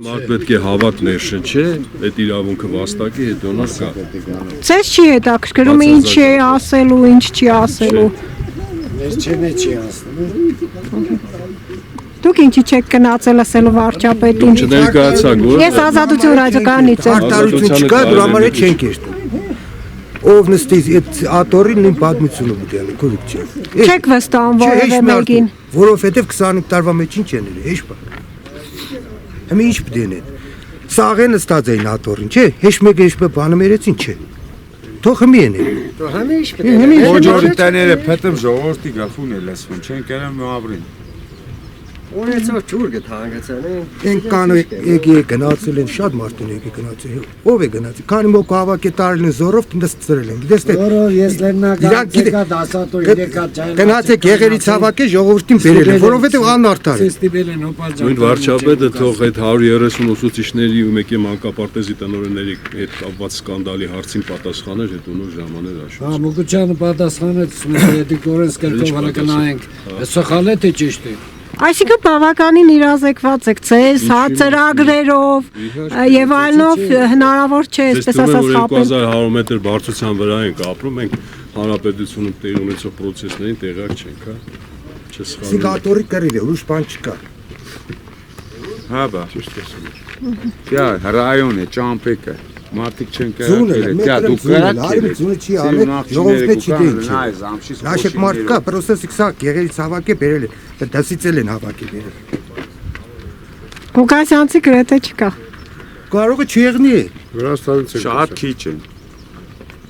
Մարդ պետք է հավատ ներշը չէ, այդ իրավունքը վաստակի հետո նոր կա։ Ձեզ չի հետաքրքրում ինչ է ասելու, ինչ չի ասելու։ Ես չի ասում։ Դուք ինչի չեք գնացել ասելու վարչապետին։ Չներկայացաք, որ Ես ազատություն ռադիոկայանից եմ։ Արտարություն չկա, դրա համար էլ չենք երթում։ Ով նստի այդ աթորին նույն պատմությունը պետք է անի, կորուպցիա։ Չեք վստահում որևէ մեկին։ Որովհետև 25 տարվա մեջ ինչ են ել, հեշ բա։ Հիմա ինչ պետք է անեն։ Սաղեն նստած էին աթորին, չէ՞։ Հեշ մեկը հեշ բանը մերեցին, չէ։ Թող հիմի են։ Համի ինչ պետք է։ Օջորիտաները փետեմ ժողովրդի գլխուն է լսվում, չեն կերեմ մավրին։ Ունեցող ջուր գտհանգացան է։ Են կանո եկի գնացել են շատ մարդուն եկի գնացել։ Ով է գնացել։ Քանի մոք հավաք է տարել են զորով նստել են։ Գիտես թե։ Որով ես լեռնական եկա դասատոր եկա ջան։ Գնացեք եղերից հավաք է ժողովրդին բերել են, որովհետև անարդար է։ Ստիպել են հոպարջան։ նույն վարչապետը թող այդ 130 ուսուցիչների ու մեկի մանկապարտեզի տնօրենների հետ կապված սկանդալի հարցին պատասխաներ հետ ու նոր ժամաներ Հա, աշխուց։ Մուկուչյանը պատասխանեց, դիկորեն սկերկով հրականայինք։ Սխալ է թե ճիշտ է։ Այսինքն բավականին իրազեկված եք ձեզ, հա ծրագրերով եւ այլնով հնարավոր չէ, այսպես ասած խապել։ 2100 մետր բարձրության վրա ենք ապրում, մենք հանրապետությունում տեղի ունեցող process-ներին տեղյակ չենք, հա։ Չսխալվում։ Սիգատորի կռիվ է, ուրիշ բան չկա։ Հա բա։ Դա ռայոն է, ճամպեկը։ Մարդիկ չեն Ձունը, կերակել, դա դու այլ ձունը չի անել, ժողովուրդը չի դեն չի։ Նայես, Նաշեք մարդ կա, պրոսեսը սա եղերից հավաք է բերել է, դասիցել են հավաք է բերել։ Կոկասյանցի գրեթե չկա։ Կարողը չեղնի է։ Վրաստանից շատ քիչ են։